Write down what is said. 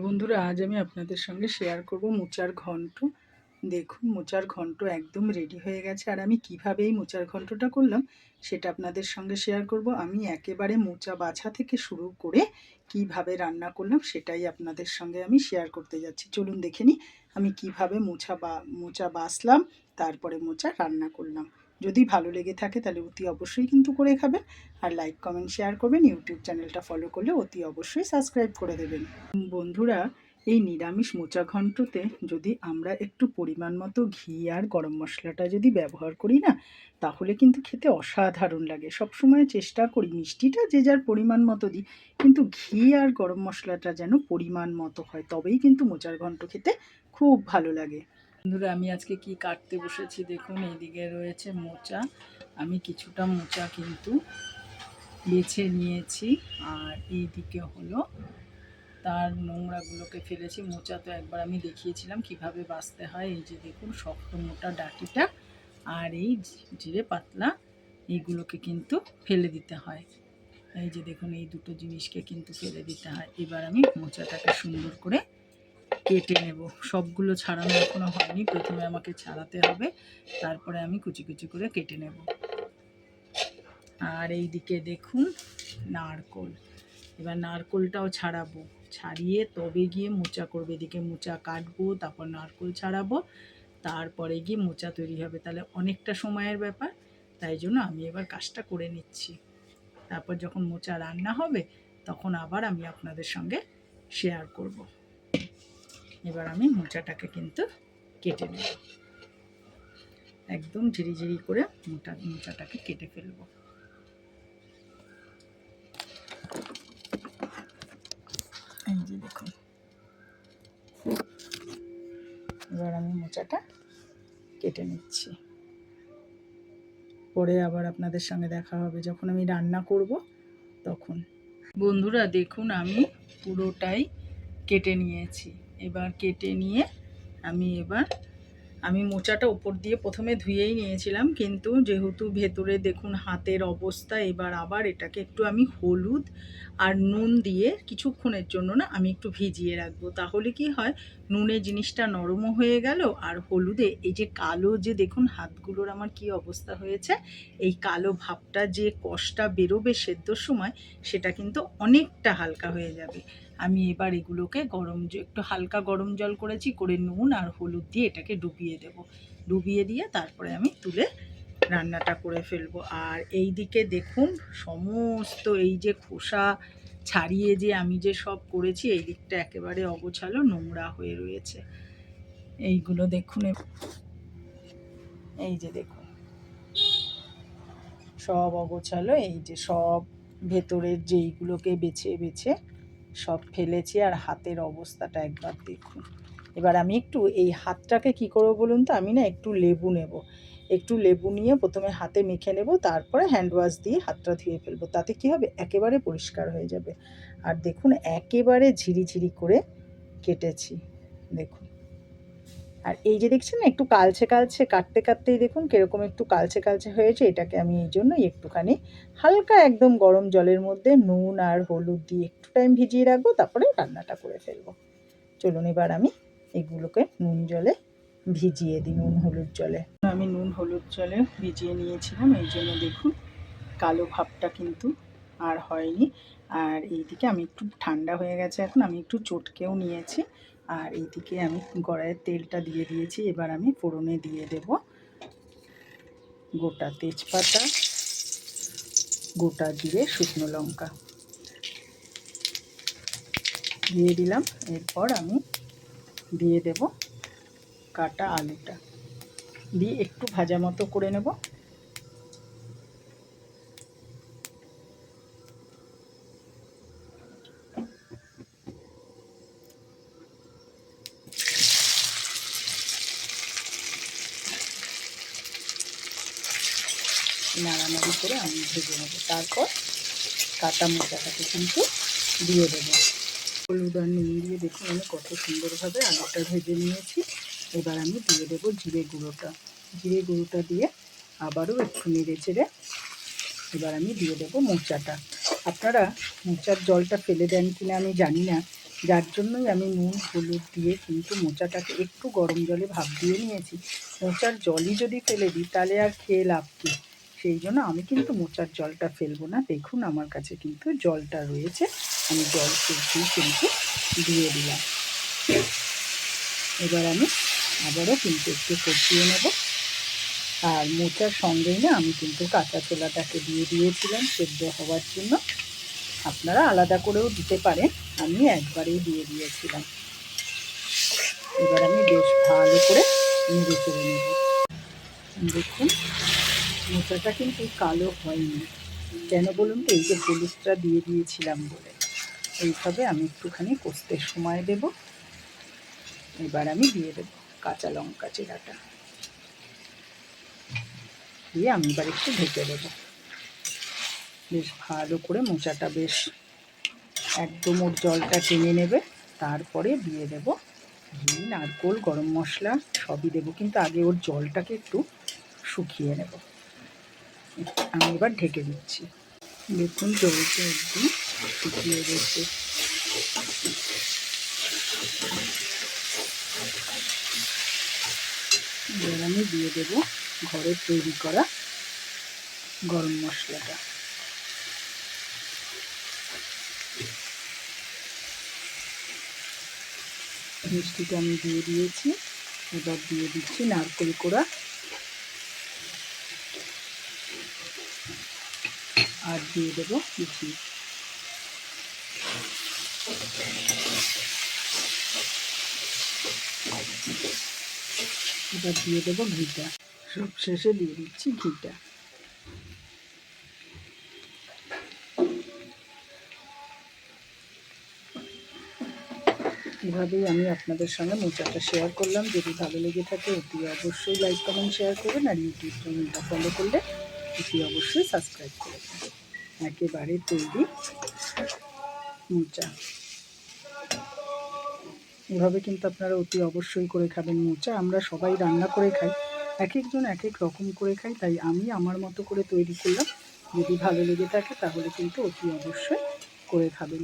বন্ধুরা, আজ আমি আপনাদের সঙ্গে শেয়ার করব মোচার ঘন্ট। দেখুন, মোচার ঘন্ট একদম রেডি হয়ে গেছে। আর আমি কিভাবে এই মোচার ঘন্টটা করলাম সেটা আপনাদের সঙ্গে শেয়ার করব। আমি একেবারে মোচা বাছা থেকে শুরু করে কিভাবে রান্না করলাম সেটাই আপনাদের সঙ্গে আমি শেয়ার করতে যাচ্ছি। চলুন দেখে নিই আমি কিভাবে মোচা বাছলাম, তারপরে মোচা রান্না করলাম। যদি ভালো লেগে থাকে তাহলে অতি অবশ্যই কিন্তু করে খাবেন, আর লাইক কমেন্ট শেয়ার করবেন। ইউটিউব চ্যানেলটা ফলো করলে অতি অবশ্যই সাবস্ক্রাইব করে দেবেন। বন্ধুরা, এই নিরামিষ মোচা ঘন্টতে যদি আমরা একটু পরিমাণ মতো ঘি আর গরম মশলাটা যদি ব্যবহার করি না, তাহলে কিন্তু খেতে অসাধারণ লাগে। সবসময় চেষ্টা করি মিষ্টিটা যে যার পরিমাণ মতো দিই, কিন্তু ঘি আর গরম মশলাটা যেন পরিমাণ মতো হয়, তবেই কিন্তু মোচার ঘন্ট খেতে খুব ভালো লাগে। বন্ধুরা, আমি আজকে কি কাটতে বসেছি দেখুন। এইদিকে রয়েছে মোচা। আমি কিছুটা মোচা কিন্তু বেছে নিয়েছি, আর এইদিকে হলো তার নোংরাগুলোকে ফেলেছি। মোচা তো একবার আমি দেখিয়েছিলাম কিভাবে বাছতে হয়। এই যে দেখুন, শক্ত মোটা ডাঁটিটা আর এই জিরে পাতলা এইগুলোকে কিন্তু ফেলে দিতে হয়। এই যে দেখুন, এই দুটো জিনিসকে কিন্তু ফেলে দিতে হয়। এবার আমি মোচাটাকে সুন্দর করে কেটে নেব। সবগুলো ছাড়ানো এখনো হয়নি, প্রথমে আমাকে ছাড়াতে হবে, তারপরে আমি কুচি কুচি করে কেটে নেব। আর এই দিকে দেখুন নারকোল, এবার নারকোলটাও ছাড়াবো, ছাড়িয়ে তবে গিয়ে মোচা করবে। এদিকে মোচা কাটবো, তারপর নারকোল ছাড়াবো, তারপরে গিয়ে মোচা তৈরি হবে। তাহলে অনেকটা সময়ের ব্যাপার, তাই জন্য আমি এবার কাজটা করে নিচ্ছি। তারপর যখন মোচা রান্না হবে তখন আবার আমি আপনাদের সঙ্গে শেয়ার করব। এবার আমি মোচাটাকে কিন্তু কেটে নেব, একদম ঝিরিঝিরি করে মোচাটাকে কেটে ফেলবো। এই যে দেখুন, এবার আমি মোচাটা কেটে নিচ্ছি। পরে আবার আপনাদের সঙ্গে দেখা হবে যখন আমি রান্না করব তখন। বন্ধুরা দেখুন, আমি পুরোটাই কেটে নিয়েছি। এবার কেটে নিয়ে আমি মোচাটা উপর দিয়ে প্রথমে ধুয়েই নিয়েছিলাম, কিন্তু যেহেতু ভেতরে দেখুন হাতের অবস্থা, এবার আবার এটাকে একটু আমি হলুদ আর নুন দিয়ে কিছুক্ষণের জন্য না আমি একটু ভিজিয়ে রাখবো। তাহলে কি হয়, নুনে জিনিসটা নরমও হয়ে গেল, আর হলুদে এই যে কালো, যে দেখুন হাতগুলোর আমার কি অবস্থা হয়েছে, এই কালো ভাবটা যে কষটা বেরোবে সেদ্ধর সময়, সেটা কিন্তু অনেকটা হালকা হয়ে যাবে। আমি এবার এগুলোকে একটু হালকা গরম জল করেছি, করে নুন আর হলুদ দিয়ে এটাকে ডুবিয়ে দেব। ডুবিয়ে দিয়ে তারপরে আমি তুলে রান্নাটা করে ফেলবো। আর এই দিকে দেখুন, সমস্ত এই যে খোসা ছাড়িয়ে যে আমি যে সব করেছি, এই দিকটা একেবারে অগোছালো নোংরা হয়ে রয়েছে। এইগুলো দেখুন, এই যে দেখুন সব অগোছালো, এই যে সব ভেতরের যেইগুলোকে বেছে বেছে সব ফেলেছি। আর হাতের অবস্থাটা একবার দেখুন। এবার আমি একটু এই হাতটাকে কি করবো বলুন তো, আমি না একটু লেবু নেব, একটু লেবু নিয়ে প্রথমে হাতে মেখে নেব, তারপরে হ্যান্ড ওয়াশ দিয়ে হাতটা ধুয়ে ফেলবো। তাতে কি হবে, একেবারে পরিষ্কার হয়ে যাবে। আর দেখুন একেবারে ঝিরিঝিরি করে কেটেছি দেখুন। আর এই যে দেখছেন না, একটু কালচে কালচে, কাটতে কাটতেই দেখুন কীরকম একটু কালচে কালচে হয়েছে। এটাকে আমি এই জন্যই একটুখানি হালকা একদম গরম জলের মধ্যে নুন আর হলুদ দিয়ে একটু টাইম ভিজিয়ে রাখবো, তারপরে রান্নাটা করে ফেলবো। চলুন এবার আমি এগুলোকে নুন জলে ভিজিয়ে দিই, নুন হলুদ জলে। আমি নুন হলুদ জলে ভিজিয়ে নিয়েছিলাম, এই জন্য দেখুন কালো ভাবটা কিন্তু আর হয়নি। আর এইদিকে আমি একটু ঠান্ডা হয়ে গেছে এখন, আমি একটু চটকেও নিয়েছি। আর এইদিকে আমি কড়াইয়ের তেলটা দিয়ে দিয়েছি। এবার আমি ফোড়নে দিয়ে দেব গোটা তেজপাতা, গোটা জিরে, শুকনো লঙ্কা দিয়ে দিলাম। এরপর আমি দিয়ে দেব কাটা আলুটা, দিয়ে একটু ভাজা মতো করে নেব। নাড়ানাড়ি করে আমি ভেজে নেব, তারপর কাটা মোচাটাকে কিন্তু দিয়ে দেবো। হলুদ আর নুন দিয়ে দেখুন আমি কত সুন্দরভাবে আলুটা ভেজে নিয়েছি। এবার আমি দিয়ে দেবো জিরে গুঁড়োটা। জিরে গুঁড়োটা দিয়ে আবারও একটু নেড়ে চেড়ে এবার আমি দিয়ে দেবো মোচাটা। আপনারা মোচার জলটা ফেলে দেন কিনা আমি জানি না, যার জন্যই আমি নুন হলুদ দিয়ে কিন্তু মোচাটাকে একটু গরম জলে ভাপ দিয়ে নিয়েছি। মোচার জলই যদি ফেলে দিই তাহলে আর খেয়ে লাভ কী, সেই জন্য আমি কিন্তু মোচার জলটা ফেলবো না। দেখুন আমার কাছে কিন্তু জলটা রয়েছে, আমি জল শুকিয়ে কিন্তু দিয়ে দিলাম। এবার আমি আবারও কিন্তু একটু কষিয়ে নেব। আর মোচার সঙ্গেই না আমি কিন্তু কাঁচা ছোলাটাকে দিয়ে দিয়েছিলাম সেদ্ধ হওয়ার জন্য। আপনারা আলাদা করেও দিতে পারেন, আমি একবারেই দিয়ে দিয়েছিলাম। এবার আমি বেশ ভালো করে নেড়ে চেড়ে নেব। দেখুন মোচাটা কিন্তু কালো হয়নি, কেন বলুন তো, এই যে হলুদটা দিয়ে দিয়েছিলাম বলে। এইভাবে আমি একটুখানি কষতে সময় দেব। এবার আমি দিয়ে দেব কাঁচা লঙ্কা চেরাটা, দিয়ে আমি এবার একটু ঢেকে দেবো। বেশ ভালো করে মোচাটা বেশ একদম ওর জলটা টেনে নেবে। তারপরে দিয়ে দেব ঘি, নারকোল, গরম মশলা সবই দেবো, কিন্তু আগে ওর জলটাকে একটু শুকিয়ে নেব। আমি এবার ঢেকে দিচ্ছি। দেখুন জলটা একদম শুকিয়ে গেছে। এবার আমি দিয়ে দেব ঘরে তৈরি করা গরম মশলাটা। মিষ্টিটা আমি দিয়ে দিয়েছি। এবার দিয়ে দিচ্ছি নারকেল কোড়া আর দিয়ে দেবো ঘি। এবার দিয়ে দেবো ঘিটা, সব শেষে দিয়ে দিচ্ছি ঘিটা। এভাবেই আমি আপনাদের সঙ্গে মোচাটা শেয়ার করলাম। যদি ভালো লেগে থাকে অতি অবশ্যই লাইক কমেন্ট শেয়ার করবেন, আর ইউটিউব চ্যানেলটা ফলো করলে অতি অবশ্যই সাবস্ক্রাইব করবেন। একেবারে তৈরি মোচা। এভাবে কিন্তু আপনারা অতি অবশ্যই করে খাবেন মোচা। আমরা সবাই রান্না করে খাই, এক একজন এক এক রকম করে খাই, তাই আমি আমার মতো করে তৈরি করলাম। যদি ভালো লেগে থাকে তাহলে কিন্তু অতি অবশ্যই করে খাবেন।